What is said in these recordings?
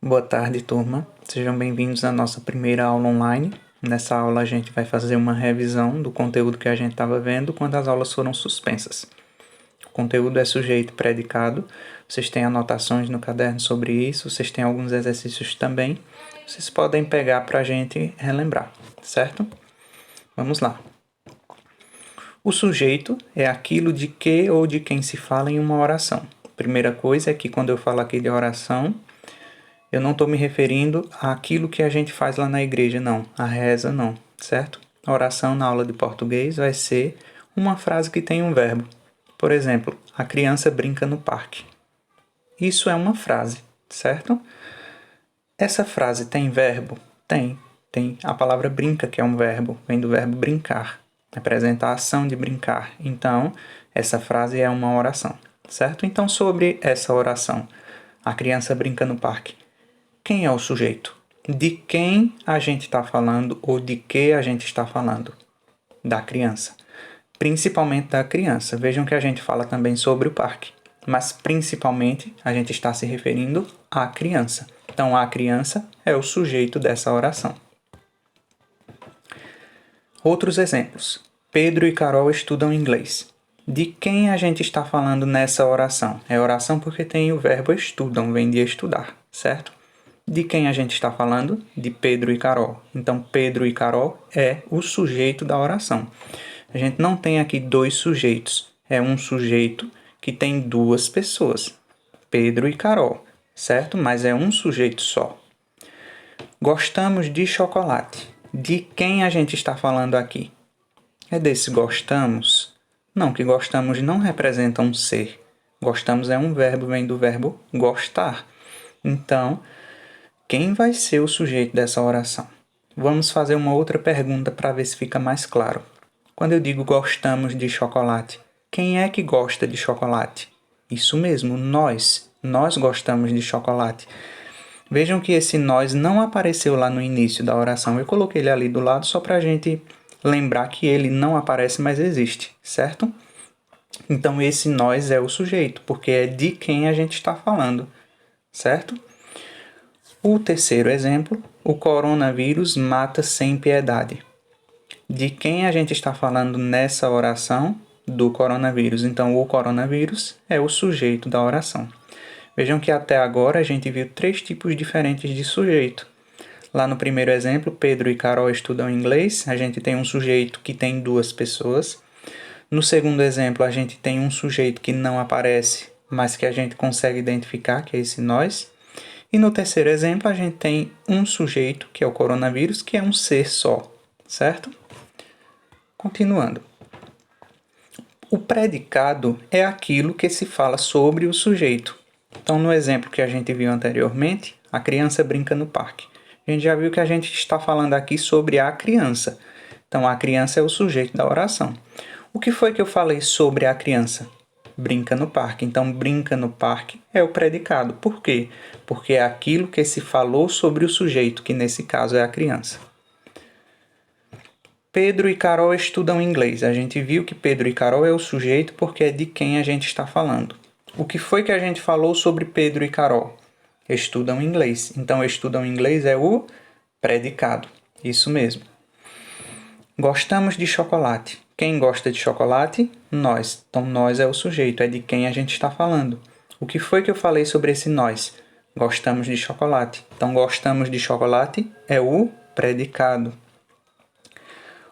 Boa tarde, turma. Sejam bem-vindos à nossa primeira aula online. Nessa aula a gente vai fazer uma revisão do conteúdo que a gente estava vendo quando as aulas foram suspensas. O conteúdo é sujeito e predicado. Vocês têm anotações no caderno sobre isso, vocês têm alguns exercícios também. Vocês podem pegar para a gente relembrar, certo? Vamos lá. O sujeito é aquilo de que ou de quem se fala em uma oração. Primeira coisa é que quando eu falo aqui de oração, eu não estou me referindo àquilo que a gente faz lá na igreja, não. A reza, não, certo? A oração na aula de português vai ser uma frase que tem um verbo. Por exemplo, a criança brinca no parque. Isso é uma frase, certo? Essa frase tem verbo? Tem. Tem a palavra brinca, que é um verbo. Vem do verbo brincar. Representa a ação de brincar. Então, essa frase é uma oração, certo? Então, sobre essa oração, a criança brinca no parque. Quem é o sujeito? De quem a gente está falando ou de que a gente está falando? Da criança. Principalmente da criança. Vejam que a gente fala também sobre o parque, mas principalmente a gente está se referindo à criança. Então, a criança é o sujeito dessa oração. Outros exemplos. Pedro e Carol estudam inglês. De quem a gente está falando nessa oração? É oração porque tem o verbo estudam, vem de estudar, certo? De quem a gente está falando? De Pedro e Carol. Então, Pedro e Carol é o sujeito da oração. A gente não tem aqui dois sujeitos. É um sujeito que tem duas pessoas. Pedro e Carol, certo? Mas é um sujeito só. Gostamos de chocolate. De quem a gente está falando aqui? É desse gostamos? Não, que gostamos não representa um ser. Gostamos é um verbo, vem do verbo gostar. Então, quem vai ser o sujeito dessa oração? Vamos fazer uma outra pergunta para ver se fica mais claro. Quando eu digo gostamos de chocolate, quem é que gosta de chocolate? Isso mesmo, nós. Nós gostamos de chocolate. Vejam que esse nós não apareceu lá no início da oração. Eu coloquei ele ali do lado só para a gente lembrar que ele não aparece, mas existe, certo? Então esse nós é o sujeito, porque é de quem a gente está falando, certo? O terceiro exemplo, o coronavírus mata sem piedade. De quem a gente está falando nessa oração? Do coronavírus. Então, o coronavírus é o sujeito da oração. Vejam que até agora a gente viu 3 tipos diferentes de sujeito. Lá no primeiro exemplo, Pedro e Carol estudam inglês. A gente tem um sujeito que tem 2 pessoas. No segundo exemplo, a gente tem um sujeito que não aparece, mas que a gente consegue identificar, que é esse nós. E no terceiro exemplo, a gente tem um sujeito, que é o coronavírus, que é um ser só, certo? Continuando. O predicado é aquilo que se fala sobre o sujeito. Então, no exemplo que a gente viu anteriormente, a criança brinca no parque. A gente já viu que a gente está falando aqui sobre a criança. Então, a criança é o sujeito da oração. O que foi que eu falei sobre a criança? Brinca no parque. Então, brinca no parque é o predicado. Por quê? Porque é aquilo que se falou sobre o sujeito, que nesse caso é a criança. Pedro e Carol estudam inglês. A gente viu que Pedro e Carol é o sujeito porque é de quem a gente está falando. O que foi que a gente falou sobre Pedro e Carol? Estudam inglês. Então, estudam inglês é o predicado. Isso mesmo. Gostamos de chocolate. Quem gosta de chocolate? Nós. Então, nós é o sujeito, é de quem a gente está falando. O que foi que eu falei sobre esse nós? Gostamos de chocolate. Então, gostamos de chocolate é o predicado.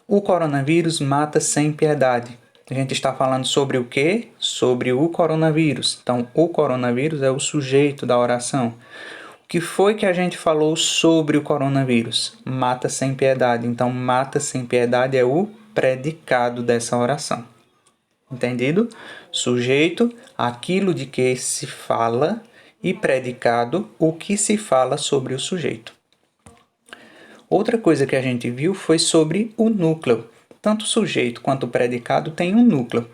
O coronavírus mata sem piedade. A gente está falando sobre o quê? Sobre o coronavírus. Então, o coronavírus é o sujeito da oração. O que foi que a gente falou sobre o coronavírus? Mata sem piedade. Então, mata sem piedade é o predicado dessa oração. Entendido? Sujeito, aquilo de que se fala, e predicado, o que se fala sobre o sujeito. Outra coisa que a gente viu foi sobre o núcleo. Tanto o sujeito quanto o predicado têm um núcleo.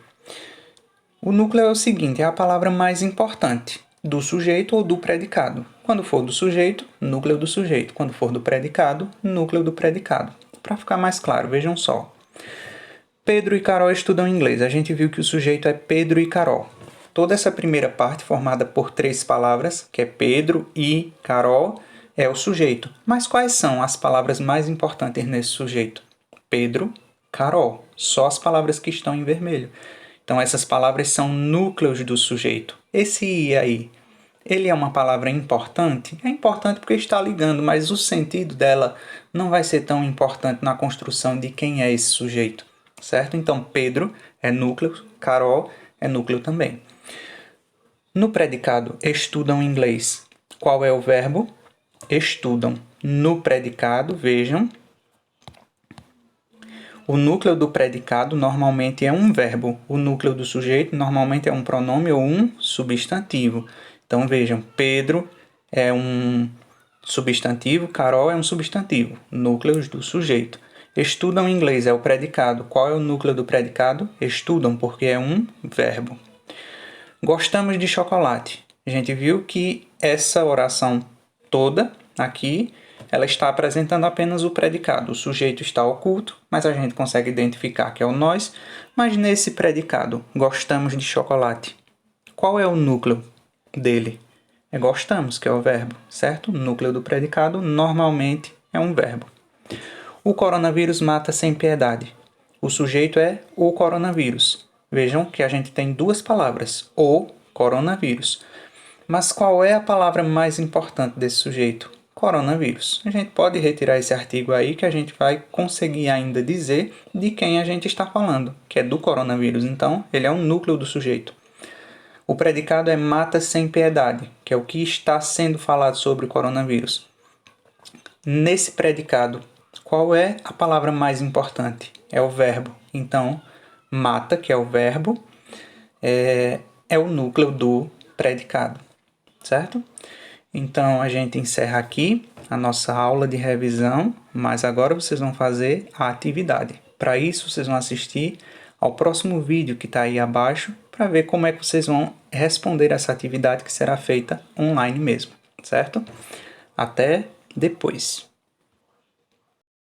O núcleo é o seguinte, é a palavra mais importante do sujeito ou do predicado. Quando for do sujeito, núcleo do sujeito. Quando for do predicado, núcleo do predicado. Para ficar mais claro, vejam só. Pedro e Carol estudam inglês. A gente viu que o sujeito é Pedro e Carol. Toda essa primeira parte, formada por 3 palavras, que é Pedro e Carol, é o sujeito. Mas quais são as palavras mais importantes nesse sujeito? Pedro, Carol. Só as palavras que estão em vermelho. Então, essas palavras são núcleos do sujeito. Esse I aí, ele é uma palavra importante? É importante porque está ligando, mas o sentido dela não vai ser tão importante na construção de quem é esse sujeito, certo? Então, Pedro é núcleo, Carol é núcleo também. No predicado, estudam inglês. Qual é o verbo? Estudam. No predicado, vejam, o núcleo do predicado normalmente é um verbo. O núcleo do sujeito normalmente é um pronome ou um substantivo. Então, vejam, Pedro é um substantivo, Carol é um substantivo. Núcleos do sujeito. Estudam inglês é o predicado. Qual é o núcleo do predicado? Estudam, porque é um verbo. Gostamos de chocolate. A gente viu que essa oração toda aqui, ela está apresentando apenas o predicado. O sujeito está oculto, mas a gente consegue identificar que é o nós. Mas nesse predicado, gostamos de chocolate. Qual é o núcleo dele? É gostamos, que é o verbo, certo? O núcleo do predicado normalmente é um verbo. O coronavírus mata sem piedade. O sujeito é o coronavírus. Vejam que a gente tem 2 palavras, o coronavírus. Mas qual é a palavra mais importante desse sujeito? Coronavírus. A gente pode retirar esse artigo aí que a gente vai conseguir ainda dizer de quem a gente está falando, que é do coronavírus. Então, ele é um núcleo do sujeito. O predicado é mata sem piedade, que é o que está sendo falado sobre o coronavírus. Nesse predicado, qual é a palavra mais importante? É o verbo. Então, mata, que é o verbo, é o núcleo do predicado, certo? Então, a gente encerra aqui a nossa aula de revisão, mas agora vocês vão fazer a atividade. Para isso, vocês vão assistir ao próximo vídeo que está aí abaixo para ver como é que vocês vão responder essa atividade que será feita online mesmo, certo? Até depois!